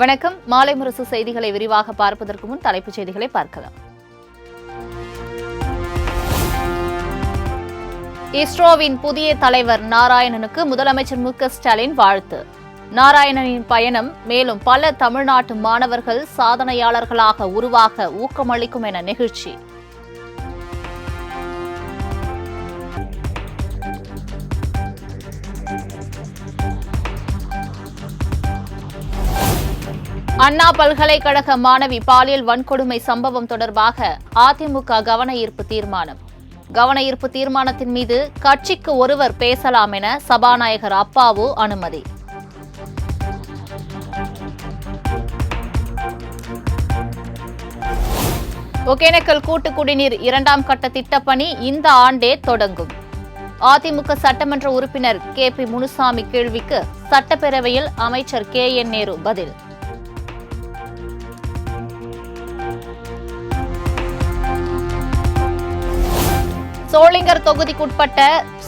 வணக்கம். மாலை முரசு செய்திகளை விரிவாக பார்ப்பதற்கு முன் தலைப்புச் செய்திகளை பார்க்கலாம். இஸ்ரோவின் புதிய தலைவர் நாராயணனுக்கு முதலமைச்சர் மு.க.ஸ்டாலின் வாழ்த்து. நாராயணனின் பயணம் மேலும் பல தமிழ்நாட்டு மாணவர்கள் சாதனையாளர்களாக உருவாக ஊக்கமளிக்கும் என நெகிழ்ச்சி. அண்ணா பல்கலைக்கழக மாணவி பாலியல் வன்கொடுமை சம்பவம் தொடர்பாக அதிமுக கவன ஈர்ப்பு தீர்மானம். கவன ஈர்ப்பு தீர்மானத்தின் மீது கட்சிக்கு ஒருவர் பேசலாம் என சபாநாயகர் அப்பாவு அனுமதி. ஒகேனக்கல் கூட்டு குடிநீர் 2ஆம் கட்ட திட்டப்பணி இந்த ஆண்டே தொடங்கும். அதிமுக சட்டமன்ற உறுப்பினர் கே.பி. முனுசாமி கேள்விக்கு சட்டப்பேரவையில் அமைச்சர் கே.என். நேரு பதில். சோளிங்கர் தொகுதிக்குட்பட்ட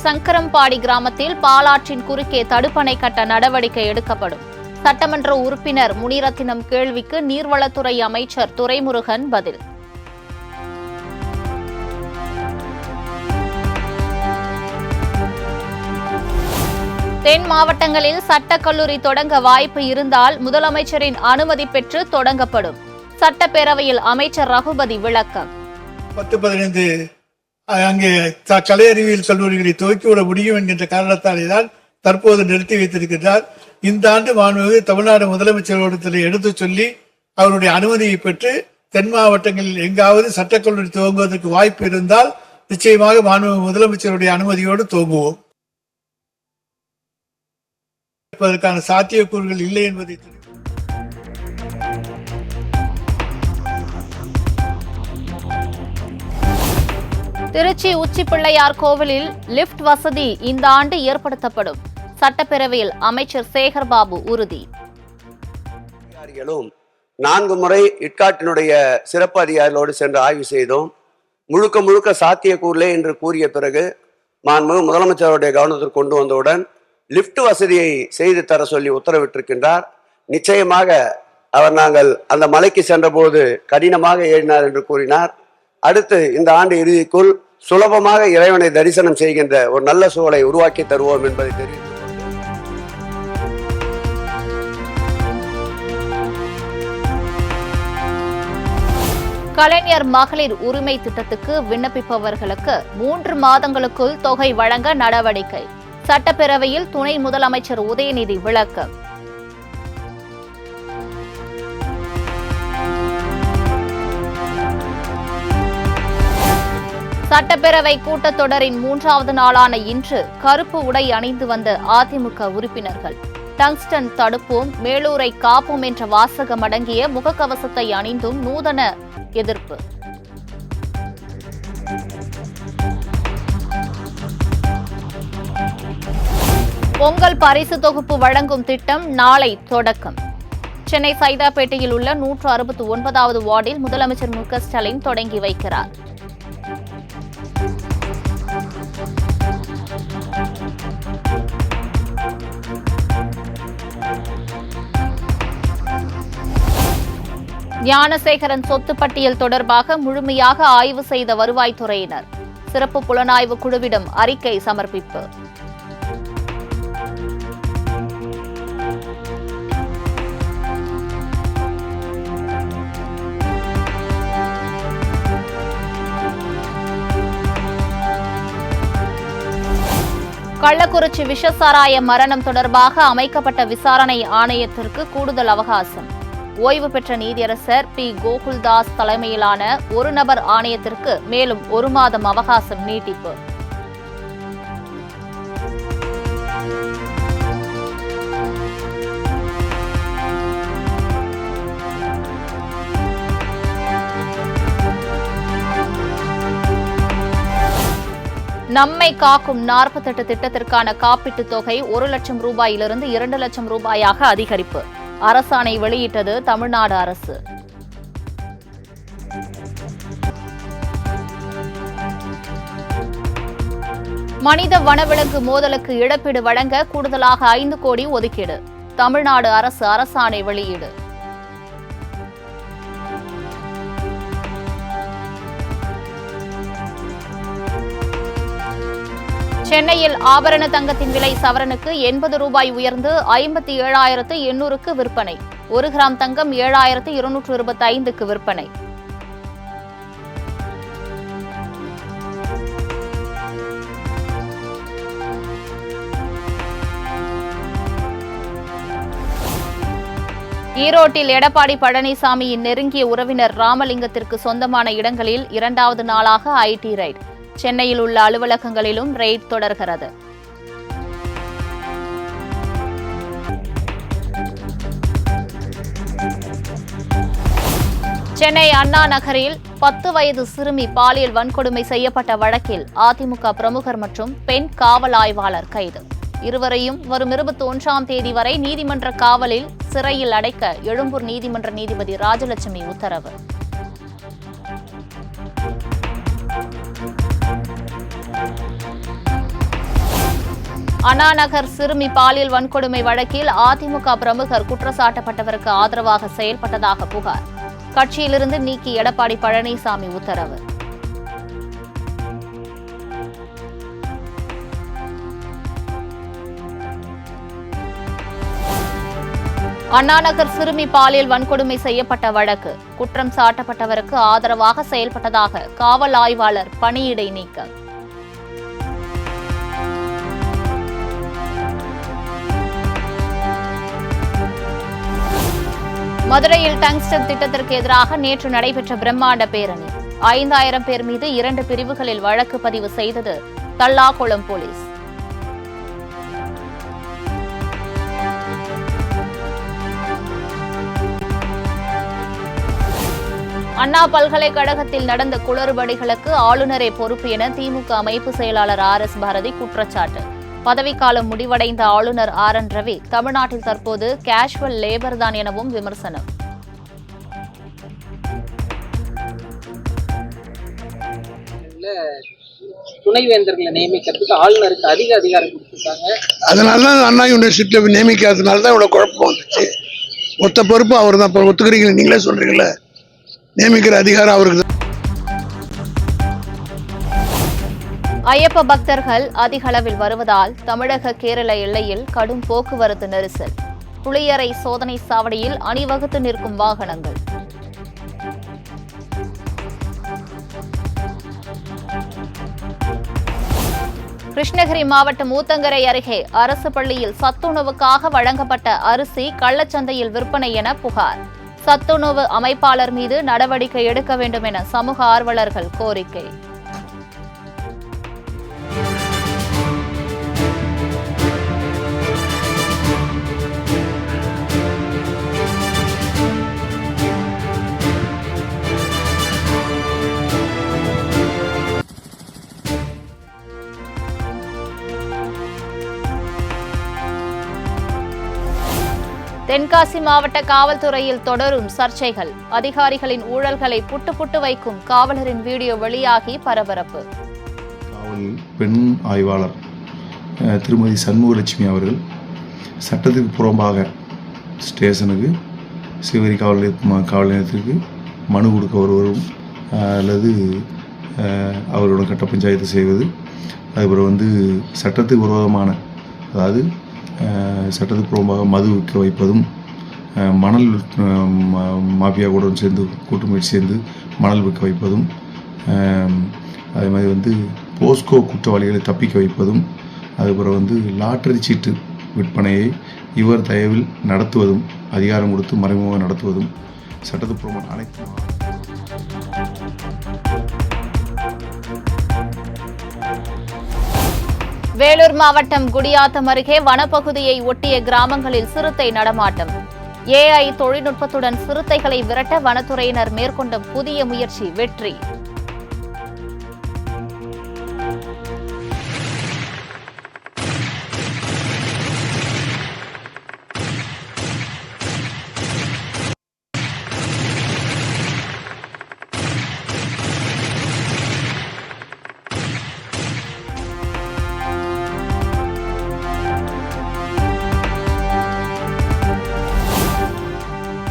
சங்கரம்பாடி கிராமத்தில் பாலாற்றின் குறுக்கே தடுப்பணை கட்ட நடவடிக்கை எடுக்கப்படும். சட்டமன்ற உறுப்பினர் முனிரத்தினம் கேள்விக்கு நீர்வளத்துறை அமைச்சர் துரைமுருகன் பதில். தென் மாவட்டங்களில் சட்டக்கல்லூரி தொடங்க வாய்ப்பு இருந்தால் முதலமைச்சரின் அனுமதி பெற்று தொடங்கப்படும். சட்டப்பேரவையில் அமைச்சர் ரகுபதி விளக்கம். 10-15 அங்கே கலை அறிவியல் கல்லூரிகளை துவக்கிவிட முடியும் என்கின்ற காரணத்தாலேதான் தற்போது நிறுத்தி வைத்திருக்கிறார். இந்த ஆண்டு மாண்புமிகு தமிழ்நாடு முதலமைச்சரோடு எடுத்து சொல்லி அவருடைய அனுமதியை பெற்று தென் மாவட்டங்களில் எங்காவது சட்டக்கல்லூரி துவங்குவதற்கு வாய்ப்பு இருந்தால் நிச்சயமாக மாண்புமிகு முதலமைச்சருடைய அனுமதியோடு துவங்குவோம். அதற்கான சாத்தியக்கூறுகள் இல்லை என்பதை திருச்சி உச்சி பிள்ளையார் கோவிலில் லிப்ட் வசதி இந்த ஆண்டு ஏற்படுத்தப்படும். சட்டப்பேரவையில் அமைச்சர் சேகர்பாபு உறுதி. 4 முறை இட்காட்டினுடைய சிறப்பு அதிகாரிகளோடு சென்று ஆய்வு செய்தோம். முழுக்க சாத்தியக்கூறிலே என்று கூறிய பிறகு மாண்புமிகு முதலமைச்சருடைய கவனத்திற்கு கொண்டு வந்தவுடன் லிப்ட் வசதியை செய்து தர சொல்லி உத்தரவிட்டிருக்கின்றார். நிச்சயமாக அவர் நாங்கள் அந்த மலைக்கு சென்றபோது கடினமாக ஏறினார் என்று கூறினார். அடுத்து இந்த ஆண்டு இறுதிக்குள் சுலபமாக இறைவனை தரிசனம் செய்கின்ற ஒரு நல்ல சூழலை உருவாக்கி தருவோம் என்பதை தெரிவித்துக் கலைஞர் மகளிர் உரிமை திட்டத்துக்கு விண்ணப்பிப்பவர்களுக்கு 3 மாதங்களுக்குள் தொகை வழங்க நடவடிக்கை. சட்டப்பேரவையில் துணை முதலமைச்சர் உதயநிதி விளக்கம். சட்டப்பேரவை கூட்டத்தொடரின் 3வது நாளான இன்று கருப்பு உடை அணிந்து வந்த அதிமுக உறுப்பினர்கள் டங்ஸ்டன் தடுப்போம் மேலூரை காப்போம் என்ற வாசகம் அடங்கிய முகக்கவசத்தை அணிந்தும் நூதன எதிர்ப்பு. பொங்கல் பரிசு தொகுப்பு வழங்கும் திட்டம் நாளை தொடக்கம். சென்னை சைதாப்பேட்டையில் உள்ள 169வது வார்டில் முதலமைச்சர் மு.க.ஸ்டாலின் தொடங்கி வைக்கிறார். ஞானசேகரன் சொத்து பட்டியல் தொடர்பாக முழுமையாக ஆய்வு செய்த வருவாய்த்துறையினர் சிறப்பு புலனாய்வு குழுவிடம் அறிக்கை சமர்ப்பிப்பு. கள்ளக்குறிச்சி விஷசாராய மரணம் தொடர்பாக அமைக்கப்பட்ட விசாரணை ஆணையத்திற்கு கூடுதல் அவகாசம். ஓய்வு பெற்ற நீதியரசர் பி. கோகுல்தாஸ் தலைமையிலான ஒரு நபர் ஆணையத்திற்கு மேலும் 1 மாதம் அவகாசம் நீட்டிப்பு. நம்மை காக்கும் 48 திட்டத்திற்கான காப்பீட்டுத் தொகை 1 லட்சம் ரூபாயிலிருந்து 2 லட்சம் ரூபாயாக அதிகரிப்பு. அரசாணை வெளியிட்டது தமிழ்நாடு அரசு. மனித வனவிலங்கு மோதலுக்கு இழப்பீடு வழங்க கூடுதலாக 5 கோடி ஒதுக்கீடு. தமிழ்நாடு அரசு அரசாணை வெளியீடு. சென்னையில் ஆபரண தங்கத்தின் விலை சவரனுக்கு 80 ரூபாய் உயர்ந்து 57,800க்கு விற்பனை. 1 கிராம் தங்கம் 7,225க்கு விற்பனை. ஈரோட்டில் எடப்பாடி பழனிசாமியின் நெருங்கிய உறவினர் ராமலிங்கத்திற்கு சொந்தமான இடங்களில் 2வது நாளாக ஐடி ரெய்ட். சென்னையில் உள்ள அலுவலகங்களிலும் ரெய்ட் தொடர்கிறது. சென்னை அண்ணா நகரில் 10 வயது சிறுமி பாலியல் வன்கொடுமை செய்யப்பட்ட வழக்கில் அதிமுக பிரமுகர் மற்றும் பெண் காவல் ஆய்வாளர் கைது. இருவரையும் வரும் 21ஆம் தேதி வரை நீதிமன்ற காவலில் சிறையில் அடைக்க எழும்பூர் நீதிமன்ற நீதிபதி ராஜலட்சுமி உத்தரவு. அண்ணாநகர் சிறுமி பாலியல் வன்கொடுமை வழக்கில் அதிமுக பிரமுகர் குற்றச்சாட்டப்பட்டவருக்கு ஆதரவாக செயல்பட்டதாக புகார். கட்சியிலிருந்து நீக்கி எடப்பாடி பழனிசாமி உத்தரவு. அண்ணாநகர் சிறுமி பாலியல் வன்கொடுமை செய்யப்பட்ட வழக்கு குற்றம் சாட்டப்பட்டவருக்கு ஆதரவாக செயல்பட்டதாக காவல் ஆய்வாளர் பணியிடை நீக்கம். மதுரையில் டங்ஸ்டன் திட்டத்திற்கு எதிராக நேற்று நடைபெற்ற பிரம்மாண்ட பேரணி. 5000 பேர் மீது 2 பிரிவுகளில் வழக்கு பதிவு செய்தது தல்லாகுளம் போலீஸ். அண்ணா பல்கலைக்கழகத்தில் நடந்த குளறுபடிகளுக்கு ஆளுநரே பொறுப்பு என திமுக அமைப்பு செயலாளர் RS பாரதி குற்றச்சாட்டு. பதவிக்காலம் முடிவடைந்த ஆளுநர் RN ரவி தமிழ்நாட்டில் தற்போது கேஷுவல் லேபர் தான் எனவும் விமர்சனம். துணைவேந்தர்களை நியமிக்கிறதுக்கு ஆளுநருக்கு அதிக அதிகாரம் கொடுத்துருக்காங்க. அதனாலதான் அண்ணா யூனிவர்சிட்டியில நியமிக்காததுனாலதான் இவ்வளவு குழப்பம் வந்துச்சு. மொத்த பொறுப்பு அவர் தான். ஒத்துக்கிறீங்களா? நீங்களே சொல்றீங்களா? நியமிக்கிற அதிகாரம் அவருக்கு. ஐயப்ப பக்தர்கள் அதிக அளவில் வருவதால் தமிழக கேரள எல்லையில் கடும் போக்குவரத்து நெரிசல். புளியரை சோதனை சாவடியில் அணிவகுத்து நிற்கும் வாகனங்கள். கிருஷ்ணகிரி மாவட்டம் ஊத்தங்கரை அருகே அரசு பள்ளியில் சத்துணவுக்காக வழங்கப்பட்ட அரிசி கள்ளச்சந்தையில் விற்பனை என புகார். சத்துணவு அமைப்பாளர் மீது நடவடிக்கை எடுக்க வேண்டும் என சமூக ஆர்வலர்கள் கோரிக்கை. தென்காசி மாவட்ட காவல்துறையில் தொடரும் சர்ச்சைகள். அதிகாரிகளின் ஊழல்களை புட்டு வைக்கும் காவலரின் வீடியோ வெளியாகி பரபரப்பு. காவல் பெண் ஆய்வாளர் திருமதி சண்முகலட்சுமி அவர்கள் சட்டத்துக்கு புறம்பாக ஸ்டேஷனுக்கு சிவகிரி காவல் நிலையத்திற்கு மனு கொடுக்க வருவதும் அல்லது அவரோட கட்ட பஞ்சாயத்து செய்வது, அதுபோல் சட்டத்துக்கு விரோதமான, அதாவது சட்டத்துக்கு புறம்பாக மது விற்க வைப்பதும், மணல் மாஃபியா கூட சேர்ந்து கூட்டுமுயற்சி சேர்ந்து மணல் விற்க வைப்பதும், அதே மாதிரி போஸ்கோ குற்றவாளிகளை தப்பிக்க வைப்பதும், அதுபோல் லாட்டரி சீட்டு விற்பனையை இவர் தயவில் நடத்துவதும், அதிகாரம் கொடுத்து மறைமுகமாக நடத்துவதும் சட்டத்துக்கு புறம்பான அனைத்து. வேலூர் மாவட்டம் குடியாத்தம் அருகே வனப்பகுதியை ஒட்டிய கிராமங்களில் சிறுத்தை நடமாட்டம். AI தொழில்நுட்பத்துடன் சிறுத்தைகளை விரட்ட வனத்துறையினர் மேற்கொண்ட புதிய முயற்சி வெற்றி.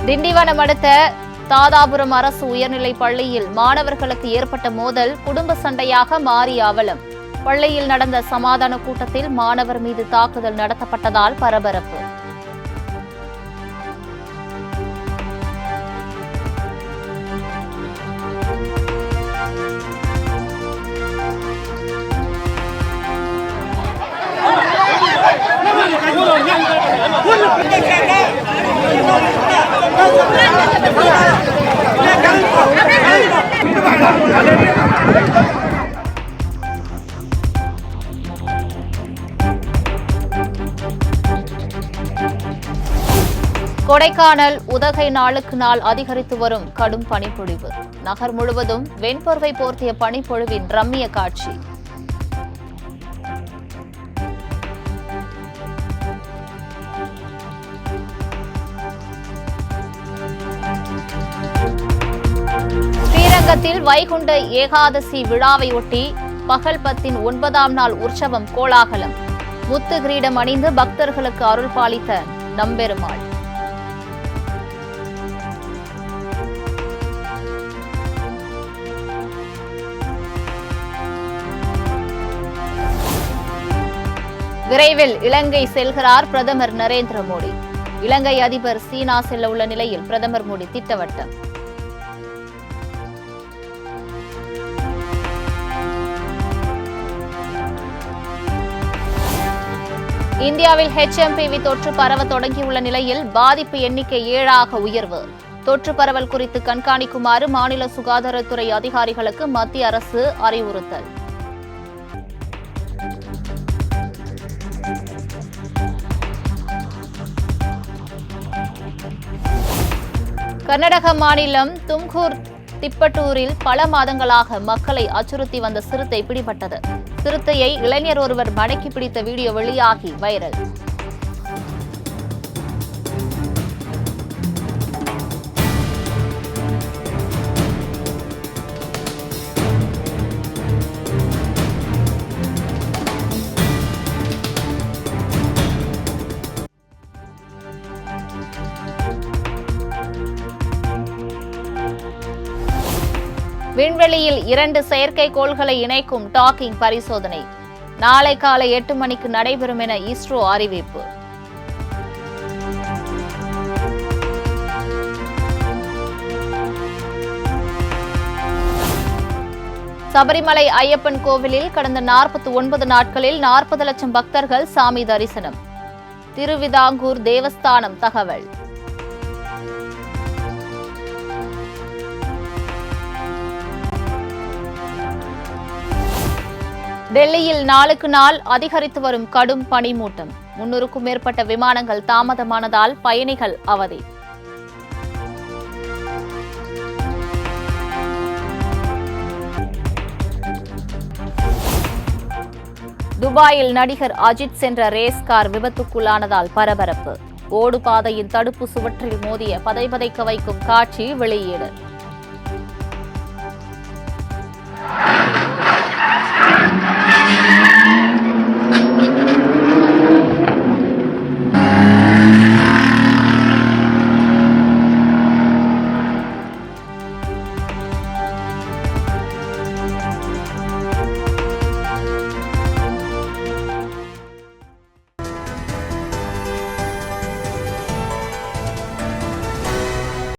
திண்டிவனம் அடுத்த தாதாபுரம் அரசு உயர்நிலைப் பள்ளியில் மாணவர்களுக்கு ஏற்பட்ட மோதல் குடும்ப சண்டையாக மாறிய அவலம். பள்ளியில் நடந்த சமாதான கூட்டத்தில் மாணவர் மீது தாக்குதல் நடத்தப்பட்டதால் பரபரப்பு. கொடைக்கானல் உதகை நாளுக்கு நாள் அதிகரித்து வரும் கடும் பனிப்பொழிவு. நகர் முழுவதும் வெண்பொர்வை போர்த்திய பனிப்பொழிவின் ரம்மிய காட்சி. ஸ்ரீரங்கத்தில் வைகுண்ட ஏகாதசி விழாவையொட்டி பகல் 9ஆம் நாள் உற்சவம் கோலாகலம். முத்து கிரீடம் அணிந்து பக்தர்களுக்கு அருள் பாலித்த நம்பெருமாள். விரைவில் இலங்கை செல்கிறார் பிரதமர் நரேந்திர மோடி. இலங்கை அதிபர் சீனா செல்ல உள்ள நிலையில் பிரதமர் மோடி திட்டவட்டம். இந்தியாவில் HMPV தொற்று பரவ தொடங்கியுள்ள நிலையில் பாதிப்பு எண்ணிக்கை 7ஆக உயர்வு. தொற்று பரவல் குறித்து கண்காணிக்குமாறு மாநில சுகாதாரத்துறை அதிகாரிகளுக்கு மத்திய அரசு அறிவுறுத்தல். கர்நாடக மாநிலம் தும்கூர் திப்பட்டூரில் பல மாதங்களாக மக்களை அச்சுறுத்தி வந்த சிறுத்தை பிடிபட்டது. சிறுத்தையை இளைஞர் ஒருவர் மடக்கி பிடித்த வீடியோ வெளியாகி வைரல். விண்வெளியில் 2 செயற்கைக்கோள்களை இணைக்கும் டாக்கிங் பரிசோதனை நாளை காலை 8 மணிக்கு நடைபெறும் என இஸ்ரோ அறிவிப்பு. சபரிமலை ஐயப்பன் கோவிலில் கடந்த 49 நாட்களில் 40 லட்சம் பக்தர்கள் சாமி தரிசனம். திருவிதாங்கூர் தேவஸ்தானம் தகவல். டெல்லியில் நாளுக்கு நாள் அதிகரித்து வரும் கடும் பனிமூட்டம். 300க்கும் மேற்பட்ட விமானங்கள் தாமதமானதால் பயணிகள் அவதி. துபாயில் நடிகர் அஜித் சென்ற ரேஸ் கார் விபத்துக்குள்ளானதால் பரபரப்பு. ஓடுபாதையின் தடுப்பு சுவற்றில் மோதிய பதைபதைக்க வைக்கும் காட்சி வெளியீடு.